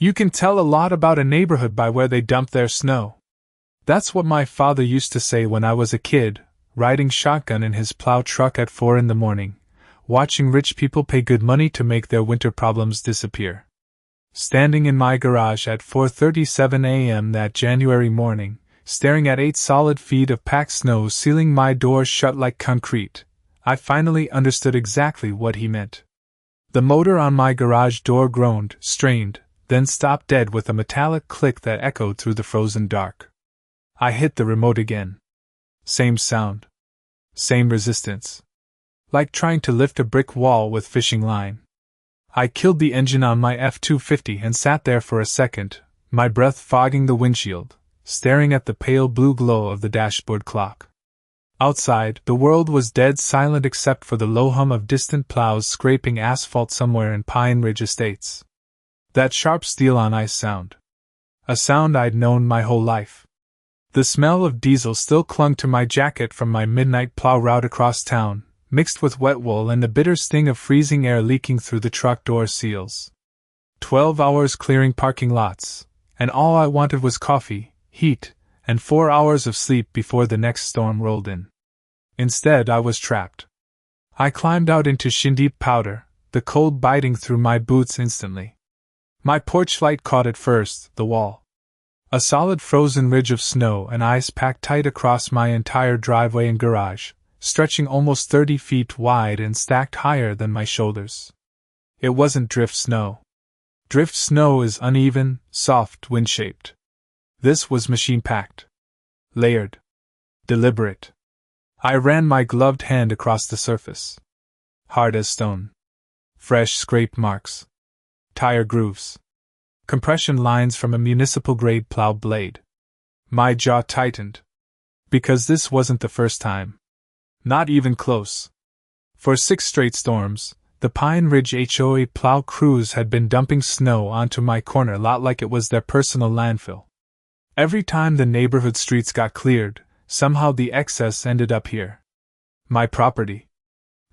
You can tell a lot about a neighborhood by where they dump their snow. That's what my father used to say when I was a kid, riding shotgun in his plow truck at 4 in the morning, watching rich people pay good money to make their winter problems disappear. Standing in my garage at 4:37 a.m. that January morning, staring at 8 solid feet of packed snow sealing my door shut like concrete, I finally understood exactly what he meant. The motor on my garage door groaned, strained, then stopped dead with a metallic click that echoed through the frozen dark. I hit the remote again. Same sound. Same resistance. Like trying to lift a brick wall with fishing line. I killed the engine on my F-250 and sat there for a second, my breath fogging the windshield, staring at the pale blue glow of the dashboard clock. Outside, the world was dead silent except for the low hum of distant plows scraping asphalt somewhere in Pine Ridge Estates. That sharp steel-on-ice sound. A sound I'd known my whole life. The smell of diesel still clung to my jacket from my midnight plow route across town, mixed with wet wool and the bitter sting of freezing air leaking through the truck door seals. 12 hours clearing parking lots, and all I wanted was coffee, heat, and 4 hours of sleep before the next storm rolled in. Instead, I was trapped. I climbed out into shin-deep powder, the cold biting through my boots instantly. My porch light caught at first, the wall. A solid frozen ridge of snow and ice packed tight across my entire driveway and garage, stretching almost 30 feet wide and stacked higher than my shoulders. It wasn't drift snow. Drift snow is uneven, soft, wind-shaped. This was machine-packed. Layered. Deliberate. I ran my gloved hand across the surface. Hard as stone. Fresh scrape marks. Tire grooves. Compression lines from a municipal-grade plow blade. My jaw tightened. Because this wasn't the first time. Not even close. For 6 straight storms, the Pine Ridge HOA plow crews had been dumping snow onto my corner lot like it was their personal landfill. Every time the neighborhood streets got cleared, somehow the excess ended up here. My property.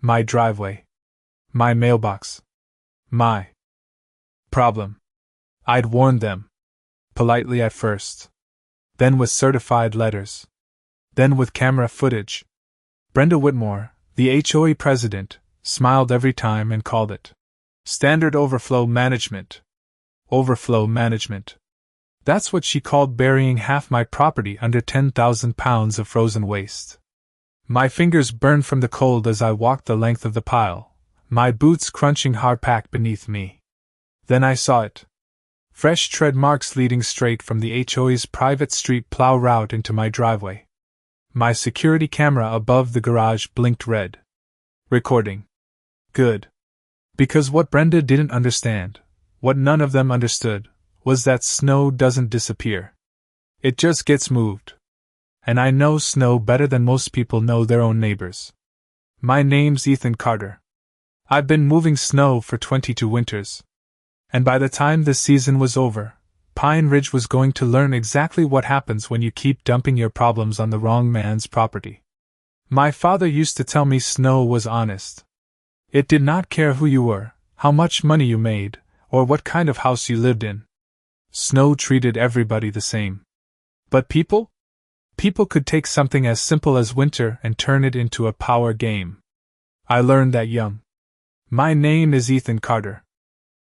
My driveway. My mailbox. My problem. I'd warned them. Politely at first. Then with certified letters. Then with camera footage. Brenda Whitmore, the HOA president, smiled every time and called it standard overflow management. Overflow management. That's what she called burying half my property under 10,000 pounds of frozen waste. My fingers burned from the cold as I walked the length of the pile, my boots crunching hard-packed beneath me. Then I saw it. Fresh tread marks leading straight from the HOA's private street plow route into my driveway. My security camera above the garage blinked red. Recording. Good. Because what Brenda didn't understand, what none of them understood, was that snow doesn't disappear. It just gets moved. And I know snow better than most people know their own neighbors. My name's Ethan Carter. I've been moving snow for 22 winters. And by the time this season was over, Pine Ridge was going to learn exactly what happens when you keep dumping your problems on the wrong man's property. My father used to tell me snow was honest. It did not care who you were, how much money you made, or what kind of house you lived in. Snow treated everybody the same. But people? People could take something as simple as winter and turn it into a power game. I learned that young. My name is Ethan Carter.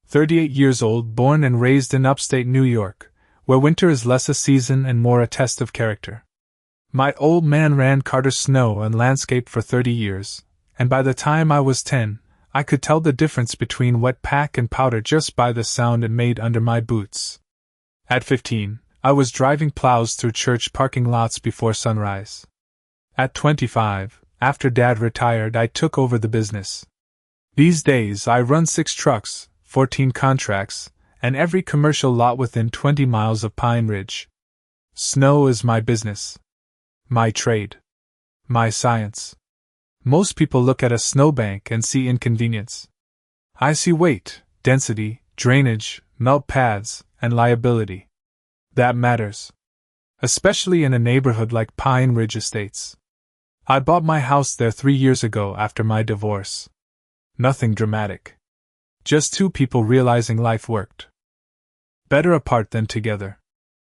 38 years old, born and raised in upstate New York, where winter is less a season and more a test of character. My old man ran Carter Snow and Landscape for 30 years, and by the time I was 10, I could tell the difference between wet pack and powder just by the sound it made under my boots. At 15, I was driving plows through church parking lots before sunrise. At 25, after Dad retired, I took over the business. These days I run 6 trucks, 14 contracts, and every commercial lot within 20 miles of Pine Ridge. Snow is my business. My trade. My science. Most people look at a snowbank and see inconvenience. I see weight, density, drainage, melt paths, and liability. That matters. Especially in a neighborhood like Pine Ridge Estates. I bought my house there 3 years ago after my divorce. Nothing dramatic. Just 2 people realizing life worked Better apart than together.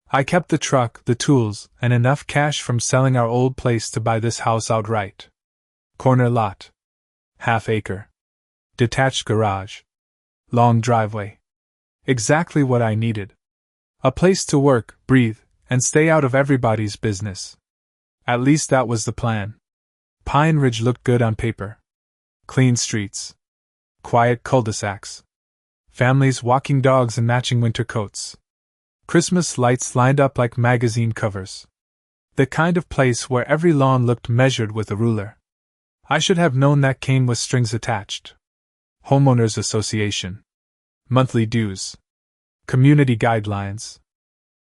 I kept the truck, the tools, and enough cash from selling our old place to buy this house outright. Corner lot. Half acre. Detached garage. Long driveway. Exactly what I needed. A place to work, breathe, and stay out of everybody's business. At least that was the plan. Pine Ridge looked good on paper. Clean streets. Quiet cul-de-sacs. Families walking dogs in matching winter coats. Christmas lights lined up like magazine covers. The kind of place where every lawn looked measured with a ruler. I should have known that came with strings attached. Homeowners Association. Monthly dues. Community guidelines.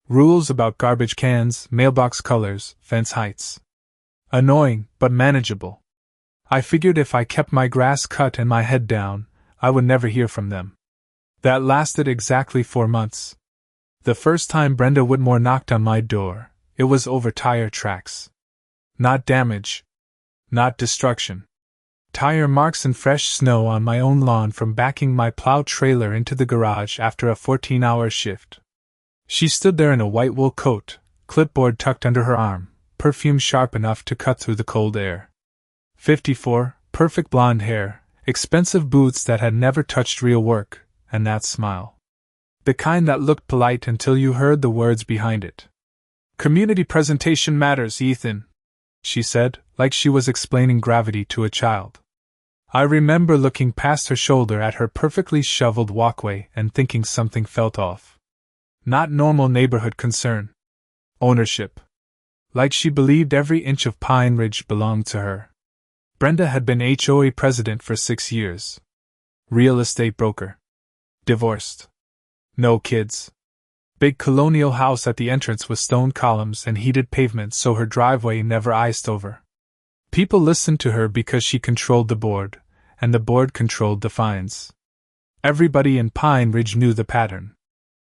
Rules about garbage cans, mailbox colors, fence heights. Annoying, but manageable. I figured if I kept my grass cut and my head down, I would never hear from them. That lasted exactly 4 months. The first time Brenda Whitmore knocked on my door, it was over tire tracks. Not damage. Not destruction. Tire marks and fresh snow on my own lawn from backing my plow trailer into the garage after a 14-hour shift. She stood there in a white wool coat, clipboard tucked under her arm, perfume sharp enough to cut through the cold air. 54, perfect blonde hair, expensive boots that had never touched real work, and that smile. The kind that looked polite until you heard the words behind it. "Community presentation matters, Ethan," she said, like she was explaining gravity to a child. I remember looking past her shoulder at her perfectly shoveled walkway and thinking something felt off. Not normal neighborhood concern. Ownership. Like she believed every inch of Pine Ridge belonged to her. Brenda had been HOA president for 6 years. Real estate broker. Divorced. No kids. Big colonial house at the entrance with stone columns and heated pavement so her driveway never iced over. People listened to her because she controlled the board, and the board controlled the fines. Everybody in Pine Ridge knew the pattern.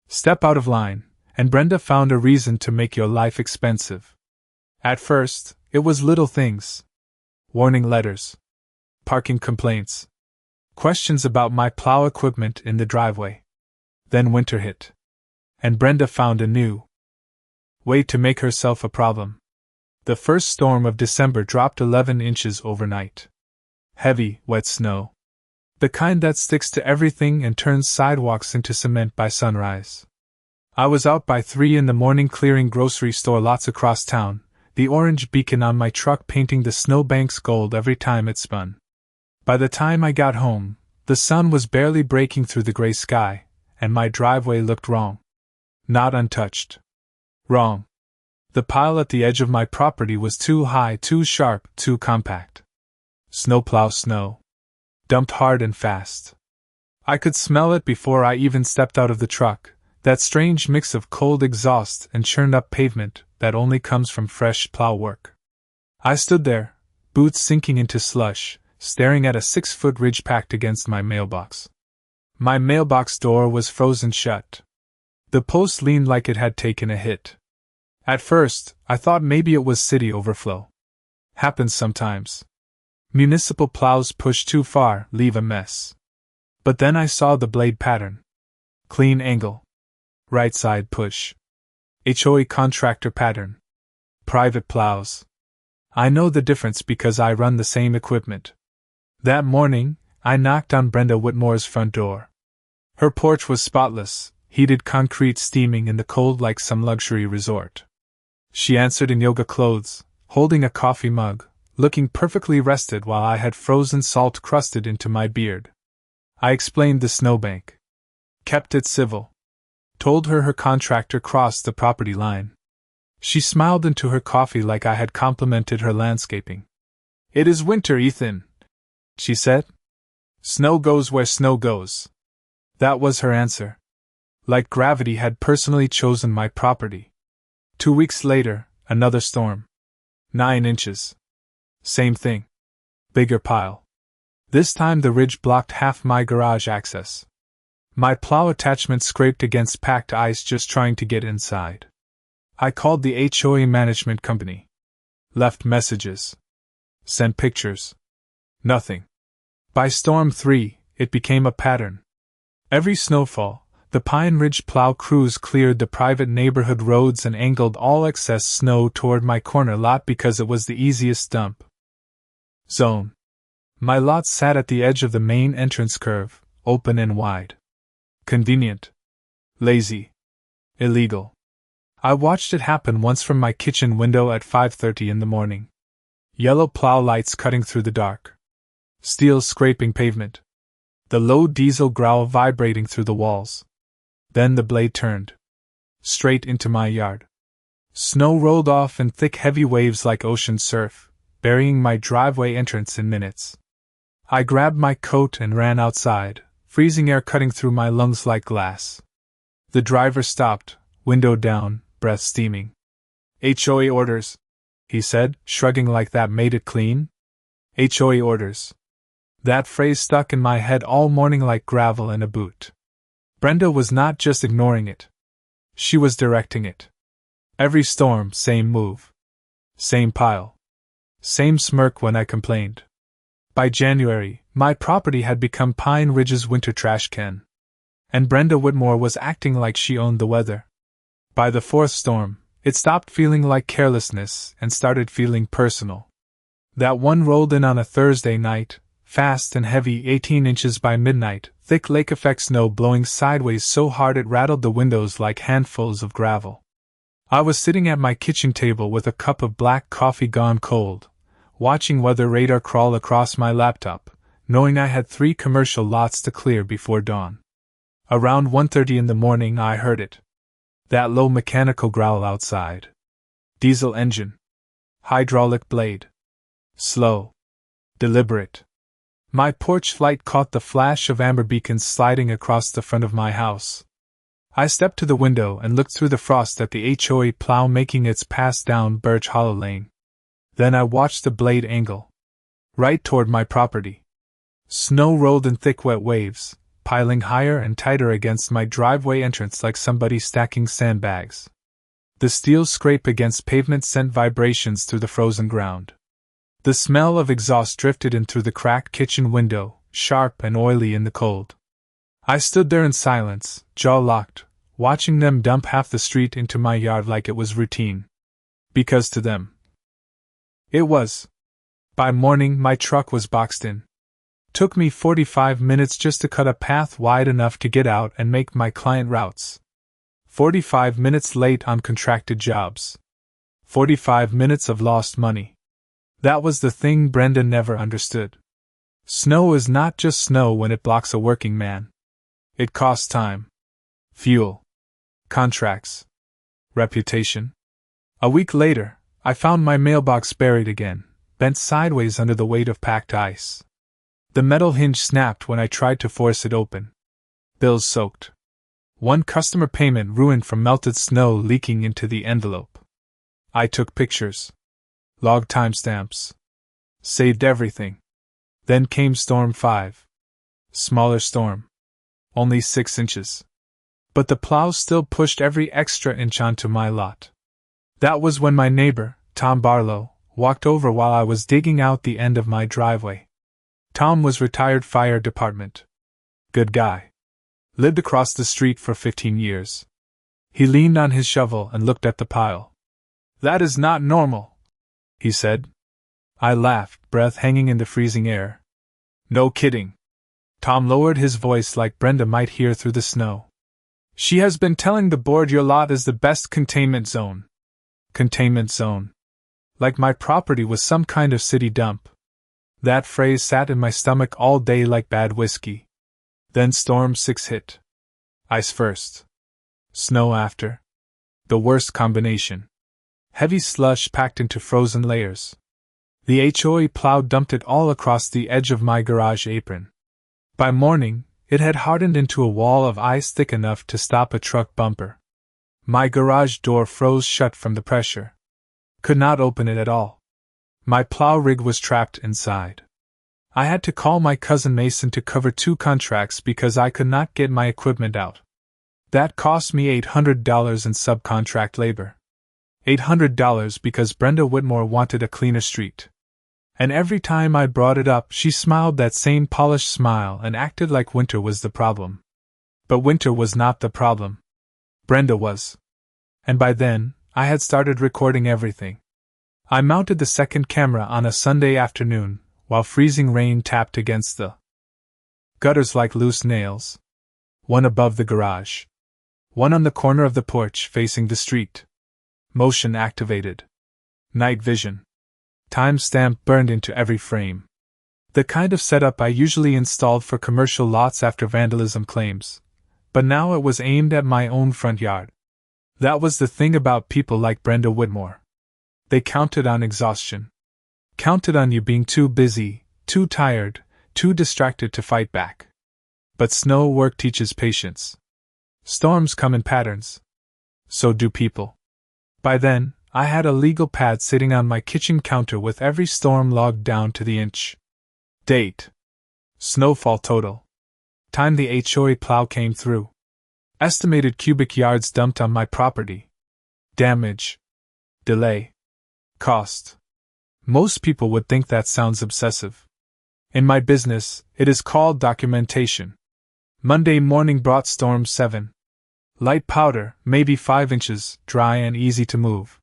Step out of line, and Brenda found a reason to make your life expensive. At first, it was little things. Warning letters. Parking complaints. Questions about my plow equipment in the driveway. Then winter hit. And Brenda found a new way to make herself a problem. The first storm of December dropped 11 inches overnight. Heavy, wet snow. The kind that sticks to everything and turns sidewalks into cement by sunrise. I was out by 3 in the morning clearing grocery store lots across town, the orange beacon on my truck painting the snowbanks gold every time it spun. By the time I got home, the sun was barely breaking through the gray sky, and my driveway looked wrong. Not untouched. Wrong. The pile at the edge of my property was too high, too sharp, too compact. Snowplow snow. Dumped hard and fast. I could smell it before I even stepped out of the truck, that strange mix of cold exhaust and churned up pavement that only comes from fresh plow work. I stood there, boots sinking into slush, staring at a 6-foot ridge packed against my mailbox. My mailbox door was frozen shut. The post leaned like it had taken a hit. At first, I thought maybe it was city overflow. Happens sometimes. Municipal plows push too far, leave a mess. But then I saw the blade pattern. Clean angle. Right side push. HOA contractor pattern. Private plows. I know the difference because I run the same equipment. That morning, I knocked on Brenda Whitmore's front door. Her porch was spotless, heated concrete steaming in the cold like some luxury resort. She answered in yoga clothes, holding a coffee mug, looking perfectly rested while I had frozen salt crusted into my beard. I explained the snowbank. Kept it civil. Told her her contractor crossed the property line. She smiled into her coffee like I had complimented her landscaping. "It is winter, Ethan," she said. "Snow goes where snow goes." That was her answer. Like gravity had personally chosen my property. 2 weeks later, another storm. 9 inches. Same thing. Bigger pile. This time the ridge blocked half my garage access. My plow attachment scraped against packed ice just trying to get inside. I called the HOA management company. Left messages. Sent pictures. Nothing. By Storm 3, it became a pattern. Every snowfall, The Pine Ridge plow crews cleared the private neighborhood roads and angled all excess snow toward my corner lot because it was the easiest dump zone. My lot sat at the edge of the main entrance curve, open and wide. Convenient. Lazy. Illegal. I watched it happen once from my kitchen window at 5:30 in the morning. Yellow plow lights cutting through the dark. Steel scraping pavement. The low diesel growl vibrating through the walls. Then the blade turned. Straight into my yard. Snow rolled off in thick heavy waves like ocean surf, burying my driveway entrance in minutes. I grabbed my coat and ran outside, freezing air cutting through my lungs like glass. The driver stopped, window down, breath steaming. HOA orders, he said, shrugging like that made it clean. HOA orders. That phrase stuck in my head all morning like gravel in a boot. Brenda was not just ignoring it. She was directing it. Every storm, same move. Same pile. Same smirk when I complained. By January, my property had become Pine Ridge's winter trash can. And Brenda Whitmore was acting like she owned the weather. By the fourth storm, it stopped feeling like carelessness and started feeling personal. That one rolled in on a Thursday night, fast and heavy, 18 inches by midnight, thick lake-effect snow blowing sideways so hard it rattled the windows like handfuls of gravel. I was sitting at my kitchen table with a cup of black coffee gone cold, watching weather radar crawl across my laptop, knowing I had 3 commercial lots to clear before dawn. Around 1:30 in the morning I heard it. That low mechanical growl outside. Diesel engine. Hydraulic blade. Slow. Deliberate. My porch light caught the flash of amber beacons sliding across the front of my house. I stepped to the window and looked through the frost at the HOA plow making its pass down Birch Hollow Lane. Then I watched the blade angle. Right toward my property. Snow rolled in thick wet waves, piling higher and tighter against my driveway entrance like somebody stacking sandbags. The steel scrape against pavement sent vibrations through the frozen ground. The smell of exhaust drifted in through the cracked kitchen window, sharp and oily in the cold. I stood there in silence, jaw locked, watching them dump half the street into my yard like it was routine. Because to them, it was. By morning, my truck was boxed in. Took me 45 minutes just to cut a path wide enough to get out and make my client routes. 45 minutes late on contracted jobs. 45 minutes of lost money. That was the thing Brenda never understood. Snow is not just snow when it blocks a working man. It costs time. Fuel. Contracts. Reputation. A week later, I found my mailbox buried again, bent sideways under the weight of packed ice. The metal hinge snapped when I tried to force it open. Bills soaked. One customer payment ruined from melted snow leaking into the envelope. I took pictures. Logged timestamps. Saved everything. Then came Storm 5. Smaller storm. Only 6 inches. But the plow still pushed every extra inch onto my lot. That was when my neighbor, Tom Barlow, walked over while I was digging out the end of my driveway. Tom was retired fire department. Good guy. Lived across the street for 15 years. He leaned on his shovel and looked at the pile. That is not normal, he said. I laughed, breath hanging in the freezing air. No kidding. Tom lowered his voice like Brenda might hear through the snow. She has been telling the board your lot is the best containment zone. Containment zone. Like my property was some kind of city dump. That phrase sat in my stomach all day like bad whiskey. Then Storm 6 hit. Ice first. Snow after. The worst combination. Heavy slush packed into frozen layers. The HOA plow dumped it all across the edge of my garage apron. By morning, it had hardened into a wall of ice thick enough to stop a truck bumper. My garage door froze shut from the pressure. Could not open it at all. My plow rig was trapped inside. I had to call my cousin Mason to cover 2 contracts because I could not get my equipment out. That cost me $800 in subcontract labor. $800 because Brenda Whitmore wanted a cleaner street. And every time I brought it up, she smiled that same polished smile and acted like winter was the problem. But winter was not the problem. Brenda was. And by then, I had started recording everything. I mounted the second camera on a Sunday afternoon, while freezing rain tapped against the gutters like loose nails. One above the garage. One on the corner of the porch facing the street. Motion activated. Night vision. Timestamp burned into every frame. The kind of setup I usually installed for commercial lots after vandalism claims. But now it was aimed at my own front yard. That was the thing about people like Brenda Whitmore. They counted on exhaustion. Counted on you being too busy, too tired, too distracted to fight back. But snow work teaches patience. Storms come in patterns. So do people. By then, I had a legal pad sitting on my kitchen counter with every storm logged down to the inch. Date. Snowfall total. Time the HOA plow came through. Estimated cubic yards dumped on my property. Damage. Delay. Cost. Most people would think that sounds obsessive. In my business, it is called documentation. Monday morning brought storm 7. Light powder, maybe 5 inches, dry and easy to move.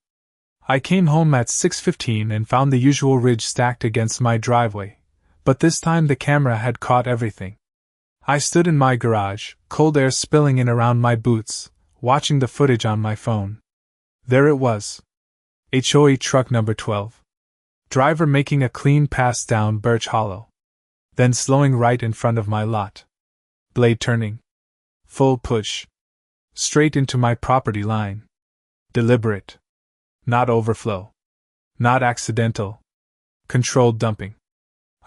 I came home at 6:15 and found the usual ridge stacked against my driveway, but this time the camera had caught everything. I stood in my garage, cold air spilling in around my boots, watching the footage on my phone. There it was. HOA truck number 12. Driver making a clean pass down Birch Hollow. Then slowing right in front of my lot. Blade turning. Full push. Straight into my property line. Deliberate. Not overflow. Not accidental. Controlled dumping.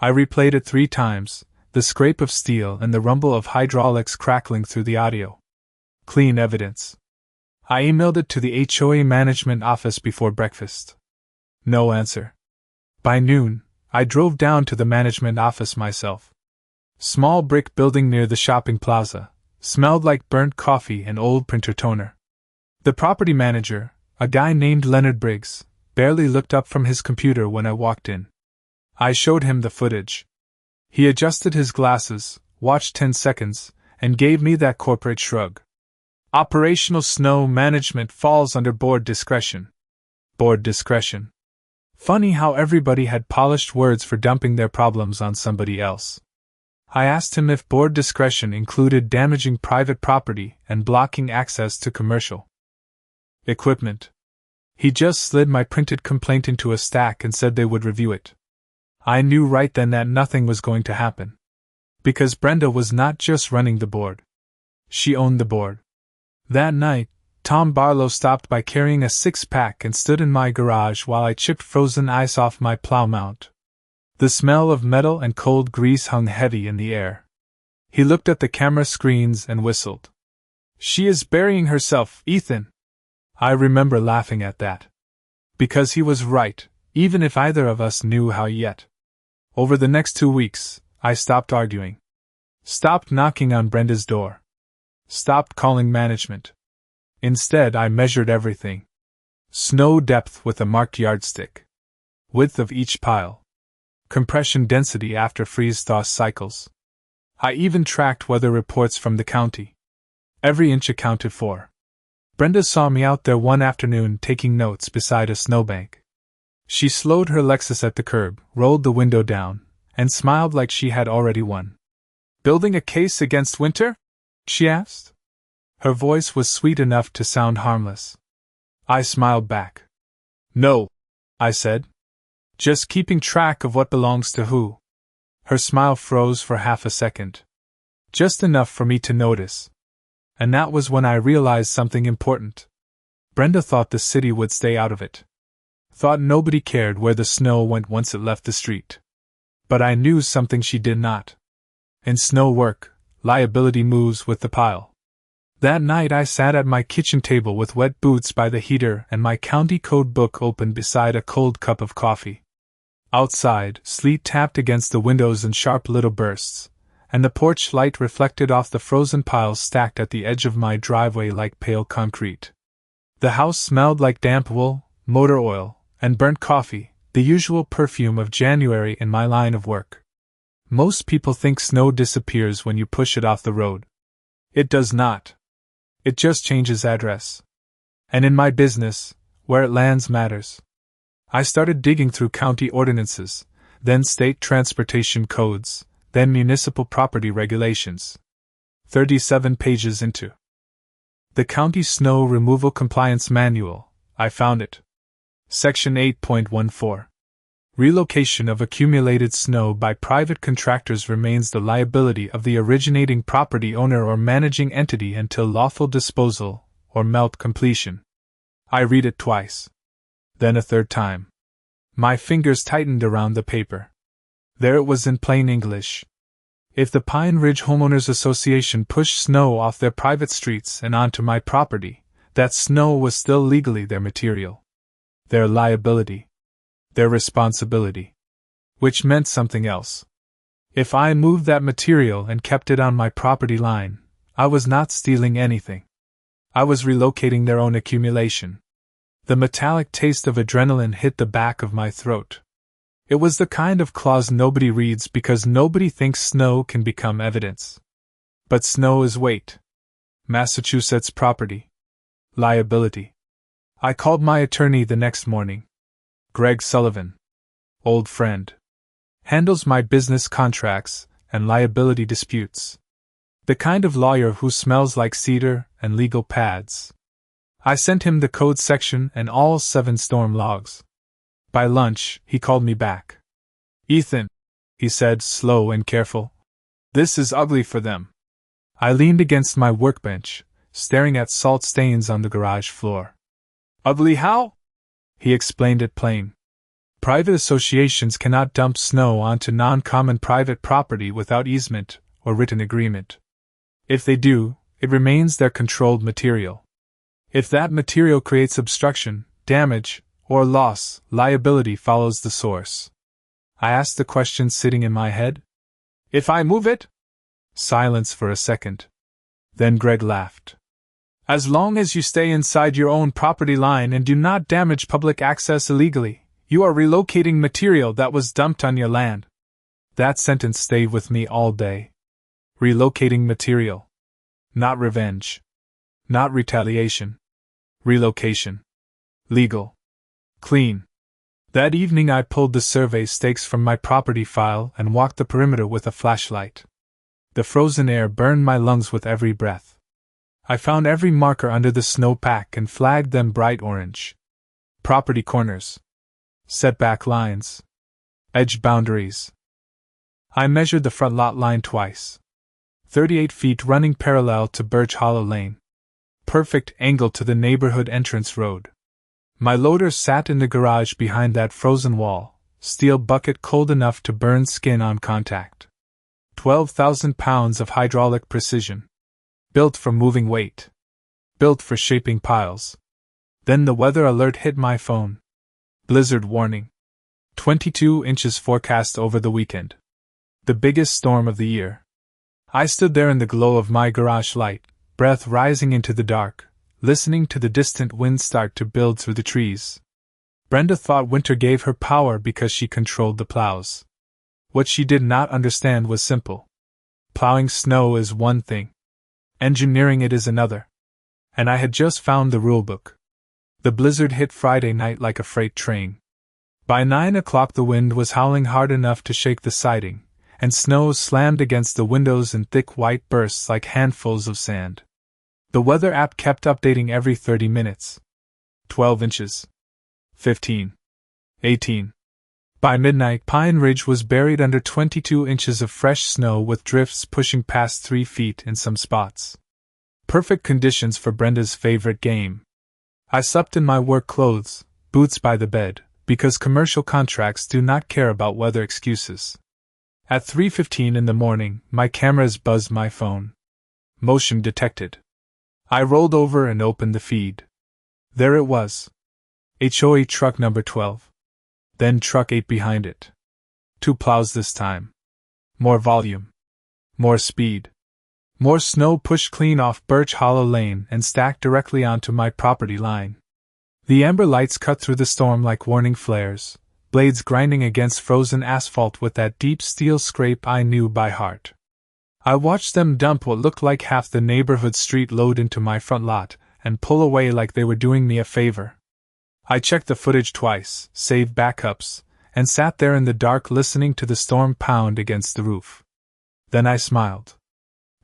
I replayed it 3 times, the scrape of steel and the rumble of hydraulics crackling through the audio. Clean evidence. I emailed it to the HOA management office before breakfast. No answer. By noon, I drove down to the management office myself. Small brick building near the shopping plaza, smelled like burnt coffee and old printer toner. The property manager, a guy named Leonard Briggs, barely looked up from his computer when I walked in. I showed him the footage. He adjusted his glasses, watched 10 seconds, and gave me that corporate shrug. Operational snow management falls under board discretion. Board discretion. Funny how everybody had polished words for dumping their problems on somebody else. I asked him if board discretion included damaging private property and blocking access to commercial equipment. He just slid my printed complaint into a stack and said they would review it. I knew right then that nothing was going to happen. Because Brenda was not just running the board. She owned the board. That night, Tom Barlow stopped by carrying a 6-pack and stood in my garage while I chipped frozen ice off my plow mount. The smell of metal and cold grease hung heavy in the air. He looked at the camera screens and whistled. "She is burying herself, Ethan." I remember laughing at that. Because he was right, even if either of us knew how yet. Over the next 2 weeks, I stopped arguing. Stopped knocking on Brenda's door. Stopped calling management. Instead, I measured everything. Snow depth with a marked yardstick. Width of each pile. Compression density after freeze-thaw cycles. I even tracked weather reports from the county. Every inch accounted for. Brenda saw me out there one afternoon taking notes beside a snowbank. She slowed her Lexus at the curb, rolled the window down, and smiled like she had already won. "Building a case against winter?" she asked. Her voice was sweet enough to sound harmless. I smiled back. "No," I said. "Just keeping track of what belongs to who." Her smile froze for half a second. Just enough for me to notice. And that was when I realized something important. Brenda thought the city would stay out of it. Thought nobody cared where the snow went once it left the street. But I knew something she did not. In snow work, liability moves with the pile. That night I sat at my kitchen table with wet boots by the heater and my county code book open beside a cold cup of coffee. Outside, sleet tapped against the windows in sharp little bursts, and the porch light reflected off the frozen piles stacked at the edge of my driveway like pale concrete. The house smelled like damp wool, motor oil, and burnt coffee, the usual perfume of January in my line of work. Most people think snow disappears when you push it off the road. It does not. It just changes address. And in my business, where it lands matters. I started digging through county ordinances, then state transportation codes, then municipal property regulations. 37 pages into the County Snow Removal Compliance Manual, I found it. Section 8.14. Relocation of accumulated snow by private contractors remains the liability of the originating property owner or managing entity until lawful disposal, or melt completion. I read it twice. Then a third time. My fingers tightened around the paper. There it was in plain English. If the Pine Ridge Homeowners Association pushed snow off their private streets and onto my property, that snow was still legally their material. Their liability. Their responsibility. Which meant something else. If I moved that material and kept it on my property line, I was not stealing anything. I was relocating their own accumulation. The metallic taste of adrenaline hit the back of my throat. It was the kind of clause nobody reads because nobody thinks snow can become evidence. But snow is weight. Massachusetts property. Liability. I called my attorney the next morning. Greg Sullivan. Old friend. Handles my business contracts and liability disputes. The kind of lawyer who smells like cedar and legal pads. I sent him the code section and all 7 storm logs. By lunch, he called me back. Ethan, he said, slow and careful. This is ugly for them. I leaned against my workbench, staring at salt stains on the garage floor. Ugly how? He explained it plain. Private associations cannot dump snow onto non-common private property without easement or written agreement. If they do, it remains their controlled material. If that material creates obstruction, damage, or loss, liability follows the source. I asked the question sitting in my head. If I move it? Silence for a second. Then Greg laughed. As long as you stay inside your own property line and do not damage public access illegally, you are relocating material that was dumped on your land. That sentence stayed with me all day. Relocating material. Not revenge. Not retaliation. Relocation. Legal. Clean. That evening I pulled the survey stakes from my property file and walked the perimeter with a flashlight. The frozen air burned my lungs with every breath. I found every marker under the snowpack and flagged them bright orange. Property corners. Setback lines. Edge boundaries. I measured the front lot line twice. 38 feet running parallel to Birch Hollow Lane. Perfect angle to the neighborhood entrance road. My loader sat in the garage behind that frozen wall, steel bucket cold enough to burn skin on contact. 12,000 pounds of hydraulic precision. Built for moving weight. Built for shaping piles. Then the weather alert hit my phone. Blizzard warning. 22 inches forecast over the weekend. The biggest storm of the year. I stood there in the glow of my garage light, breath rising into the dark, listening to the distant wind start to build through the trees. Brenda thought winter gave her power because she controlled the plows. What she did not understand was simple. Plowing snow is one thing. Engineering it is another. And I had just found the rulebook. The blizzard hit Friday night like a freight train. By 9 o'clock the wind was howling hard enough to shake the siding, and snow slammed against the windows in thick white bursts like handfuls of sand. The weather app kept updating every 30 minutes. 12 inches. 15. 18. By midnight, Pine Ridge was buried under 22 inches of fresh snow with drifts pushing past 3 feet in some spots. Perfect conditions for Brenda's favorite game. I slept in my work clothes, boots by the bed, because commercial contracts do not care about weather excuses. At 3:15 in the morning, my cameras buzzed my phone. Motion detected. I rolled over and opened the feed. There it was. HOA truck number 12. Then truck 8 behind it. 2 plows this time. More volume. More speed. More snow pushed clean off Birch Hollow Lane and stacked directly onto my property line. The amber lights cut through the storm like warning flares, blades grinding against frozen asphalt with that deep steel scrape I knew by heart. I watched them dump what looked like half the neighborhood street load into my front lot and pull away like they were doing me a favor. I checked the footage twice, saved backups, and sat there in the dark listening to the storm pound against the roof. Then I smiled.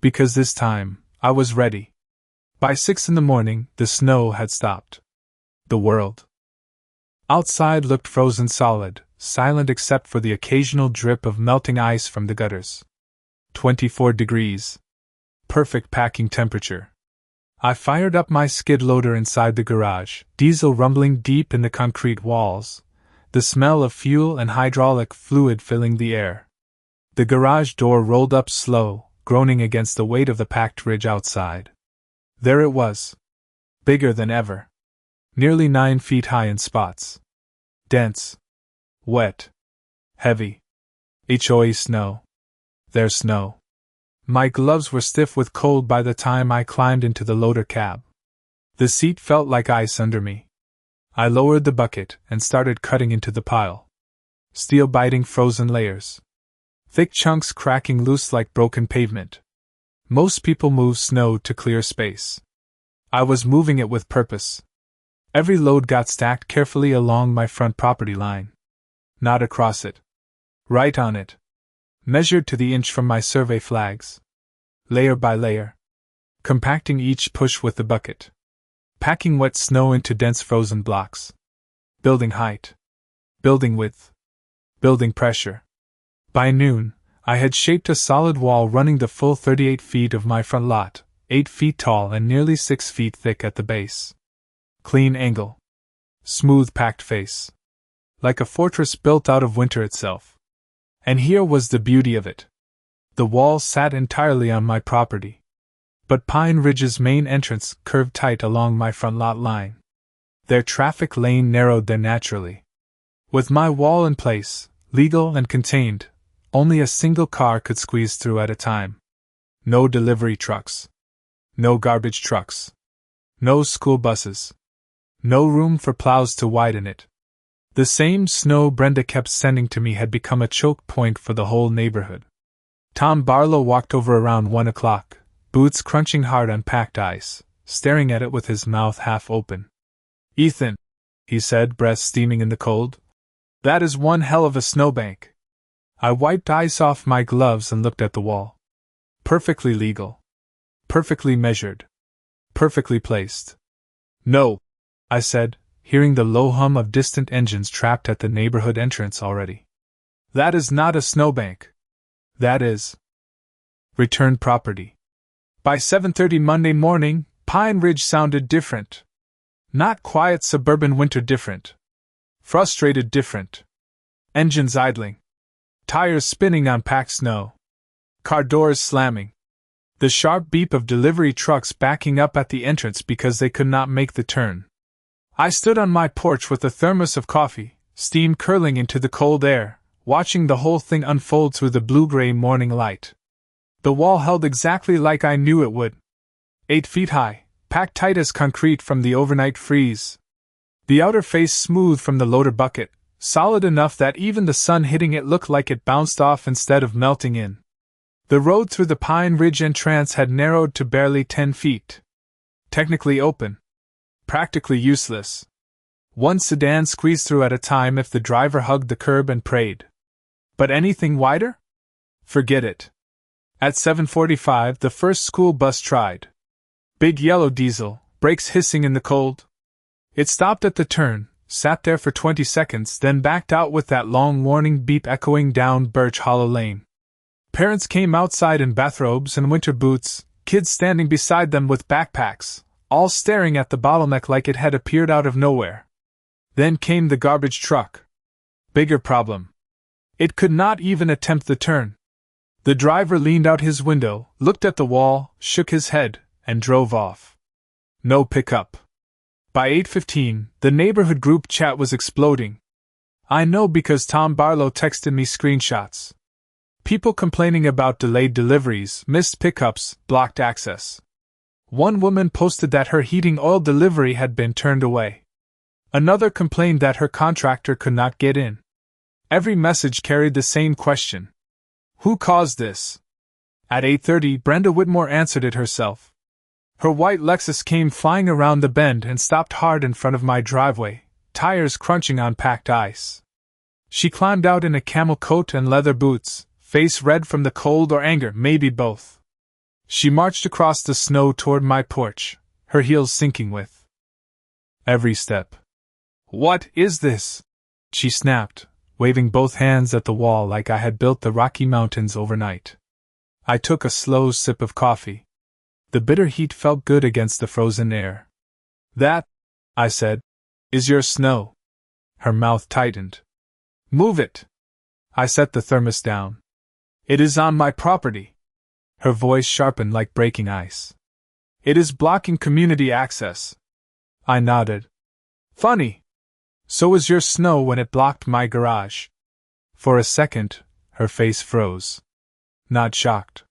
Because this time, I was ready. By 6 a.m, the snow had stopped. The world outside looked frozen solid, silent except for the occasional drip of melting ice from the gutters. 24 degrees. Perfect packing temperature. I fired up my skid loader inside the garage, diesel rumbling deep in the concrete walls, the smell of fuel and hydraulic fluid filling the air. The garage door rolled up slow, groaning against the weight of the packed ridge outside. There it was. Bigger than ever. Nearly 9 feet high in spots. Dense. Wet. Heavy. HOA snow. There's snow. My gloves were stiff with cold by the time I climbed into the loader cab. The seat felt like ice under me. I lowered the bucket and started cutting into the pile. Steel biting frozen layers. Thick chunks cracking loose like broken pavement. Most people move snow to clear space. I was moving it with purpose. Every load got stacked carefully along my front property line. Not across it. Right on it. Measured to the inch from my survey flags. Layer by layer. Compacting each push with the bucket. Packing wet snow into dense frozen blocks. Building height. Building width. Building pressure. By noon, I had shaped a solid wall running the full 38 feet of my front lot, 8 feet tall and nearly 6 feet thick at the base. Clean angle. Smooth packed face. Like a fortress built out of winter itself. And here was the beauty of it. The wall sat entirely on my property. But Pine Ridge's main entrance curved tight along my front lot line. Their traffic lane narrowed there naturally. With my wall in place, legal and contained, only a single car could squeeze through at a time. No delivery trucks. No garbage trucks. No school buses. No room for plows to widen it. The same snow Brenda kept sending to me had become a choke point for the whole neighborhood. Tom Barlow walked over around 1 o'clock, boots crunching hard on packed ice, staring at it with his mouth half open. "Ethan," he said, breath steaming in the cold, "that is one hell of a snowbank." I wiped ice off my gloves and looked at the wall. Perfectly legal. Perfectly measured. Perfectly placed. "No," I said, hearing the low hum of distant engines trapped at the neighborhood entrance already. "That is not a snowbank. That is returned property." By 7:30 Monday morning, Pine Ridge sounded different. Not quiet suburban winter different. Frustrated different. Engines idling. Tires spinning on packed snow. Car doors slamming. The sharp beep of delivery trucks backing up at the entrance because they could not make the turn. I stood on my porch with a thermos of coffee, steam curling into the cold air, watching the whole thing unfold through the blue-gray morning light. The wall held exactly like I knew it would. 8 feet high, packed tight as concrete from the overnight freeze. The outer face smooth from the loader bucket, solid enough that even the sun hitting it looked like it bounced off instead of melting in. The road through the Pine Ridge entrance had narrowed to barely 10 feet. Technically open. Practically useless. One sedan squeezed through at a time if the driver hugged the curb and prayed. But anything wider? Forget it. At 7:45, the first school bus tried. Big yellow diesel, brakes hissing in the cold. It stopped at the turn, sat there for 20 seconds, then backed out with that long warning beep echoing down Birch Hollow Lane. Parents came outside in bathrobes and winter boots, kids standing beside them with backpacks, all staring at the bottleneck like it had appeared out of nowhere. Then came the garbage truck. Bigger problem. It could not even attempt the turn. The driver leaned out his window, looked at the wall, shook his head, and drove off. No pickup. By 8:15, the neighborhood group chat was exploding. I know because Tom Barlow texted me screenshots. People complaining about delayed deliveries, missed pickups, blocked access. One woman posted that her heating oil delivery had been turned away. Another complained that her contractor could not get in. Every message carried the same question. Who caused this? At 8:30, Brenda Whitmore answered it herself. Her white Lexus came flying around the bend and stopped hard in front of my driveway, tires crunching on packed ice. She climbed out in a camel coat and leather boots, face red from the cold or anger, maybe both. She marched across the snow toward my porch, her heels sinking with every step. "What is this?" she snapped, waving both hands at the wall like I had built the Rocky Mountains overnight. I took a slow sip of coffee. The bitter heat felt good against the frozen air. "That," I said, "is your snow." Her mouth tightened. "Move it." I set the thermos down. "It is on my property." Her voice sharpened like breaking ice. "It is blocking community access." I nodded. "Funny. So was your snow when it blocked my garage." For a second, her face froze. Not shocked.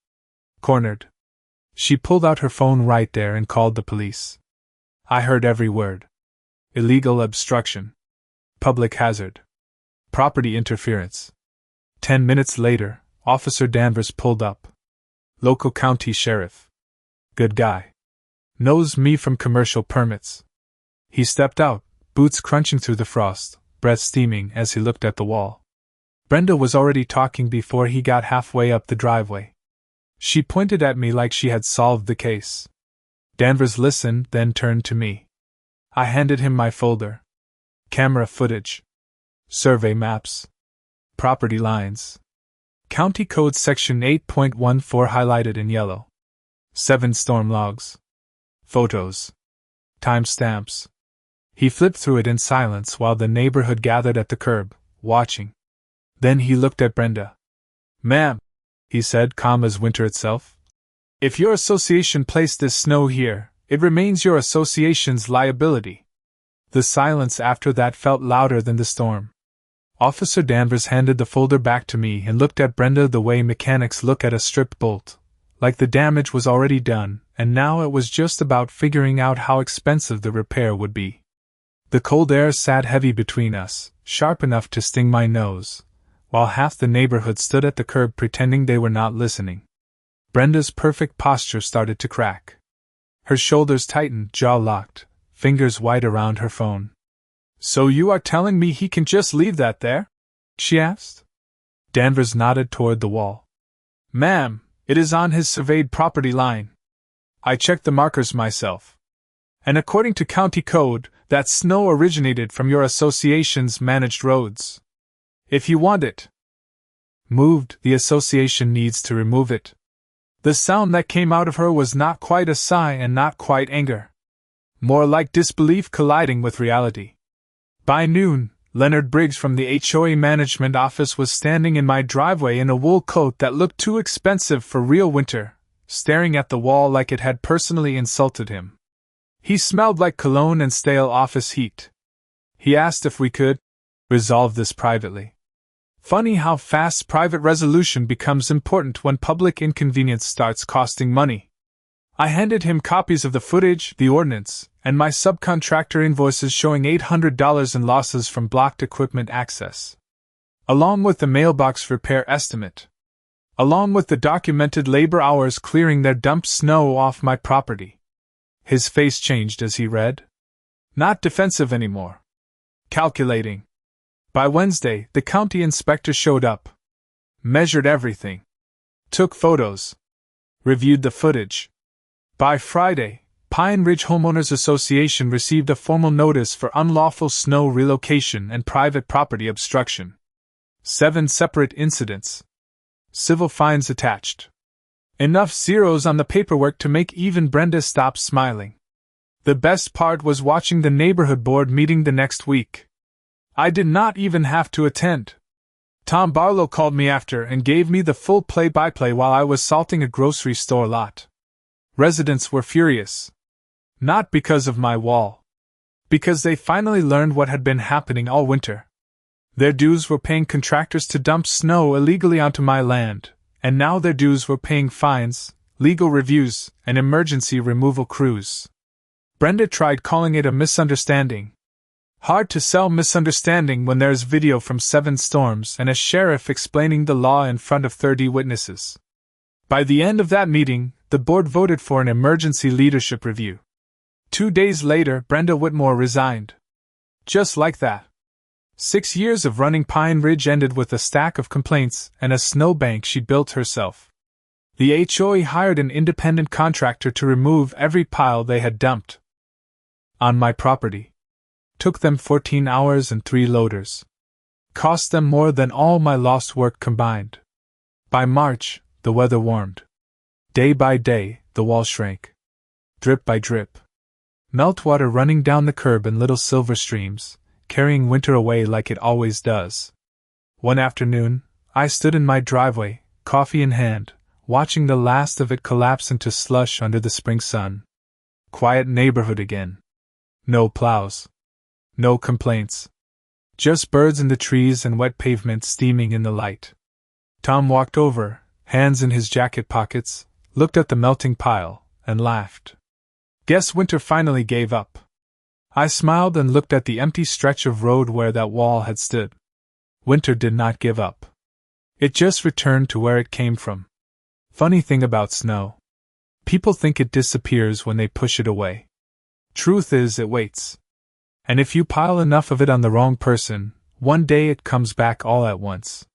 Cornered. She pulled out her phone right there and called the police. I heard every word. Illegal obstruction. Public hazard. Property interference. 10 minutes later, Officer Danvers pulled up. Local county sheriff. Good guy. Knows me from commercial permits. He stepped out, boots crunching through the frost, breath steaming as he looked at the wall. Brenda was already talking before he got halfway up the driveway. She pointed at me like she had solved the case. Danvers listened, then turned to me. I handed him my folder. Camera footage. Survey maps. Property lines. County Code Section 8.14 highlighted in yellow. 7 storm logs. Photos. Timestamps. He flipped through it in silence while the neighborhood gathered at the curb, watching. Then he looked at Brenda. "Ma'am," he said, calm as winter itself, "if your association placed this snow here, it remains your association's liability." The silence after that felt louder than the storm. Officer Danvers handed the folder back to me and looked at Brenda the way mechanics look at a stripped bolt, like the damage was already done, and now it was just about figuring out how expensive the repair would be. The cold air sat heavy between us, sharp enough to sting my nose, while half the neighborhood stood at the curb pretending they were not listening. Brenda's perfect posture started to crack. Her shoulders tightened, jaw locked, fingers white around her phone. "So you are telling me he can just leave that there?" she asked. Danvers nodded toward the wall. "Ma'am, it is on his surveyed property line. I checked the markers myself. And according to county code, that snow originated from your association's managed roads. If you want it moved, the association needs to remove it." The sound that came out of her was not quite a sigh and not quite anger. More like disbelief colliding with reality. By noon, Leonard Briggs from the HOA management office was standing in my driveway in a wool coat that looked too expensive for real winter, staring at the wall like it had personally insulted him. He smelled like cologne and stale office heat. He asked if we could resolve this privately. Funny how fast private resolution becomes important when public inconvenience starts costing money. I handed him copies of the footage, the ordinance, and my subcontractor invoices showing $800 in losses from blocked equipment access, along with the mailbox repair estimate, along with the documented labor hours clearing their dumped snow off my property. His face changed as he read. Not defensive anymore. Calculating. By Wednesday, the county inspector showed up. Measured everything. Took photos. Reviewed the footage. By Friday, Pine Ridge Homeowners Association received a formal notice for unlawful snow relocation and private property obstruction. 7 separate incidents. Civil fines attached. Enough zeros on the paperwork to make even Brenda stop smiling. The best part was watching the neighborhood board meeting the next week. I did not even have to attend. Tom Barlow called me after and gave me the full play-by-play while I was salting a grocery store lot. Residents were furious. Not because of my wall. Because they finally learned what had been happening all winter. Their dues were paying contractors to dump snow illegally onto my land, and now their dues were paying fines, legal reviews, and emergency removal crews. Brenda tried calling it a misunderstanding. Hard to sell misunderstanding when there's video from 7 storms and a sheriff explaining the law in front of 30 witnesses. By the end of that meeting, the board voted for an emergency leadership review. 2 days later, Brenda Whitmore resigned. Just like that. 6 years of running Pine Ridge ended with a stack of complaints and a snowbank she built herself. The HOA hired an independent contractor to remove every pile they had dumped on my property. Took them 14 hours and 3 loaders. Cost them more than all my lost work combined. By March, the weather warmed. Day by day, the wall shrank. Drip by drip. Meltwater running down the curb in little silver streams, carrying winter away like it always does. One afternoon, I stood in my driveway, coffee in hand, watching the last of it collapse into slush under the spring sun. Quiet neighborhood again. No plows. No complaints. Just birds in the trees and wet pavement steaming in the light. Tom walked over, hands in his jacket pockets, looked at the melting pile, and laughed. Guess winter finally gave up. I smiled and looked at the empty stretch of road where that wall had stood. Winter did not give up. It just returned to where it came from. Funny thing about snow. People think it disappears when they push it away. Truth is, it waits. And if you pile enough of it on the wrong person, one day it comes back all at once.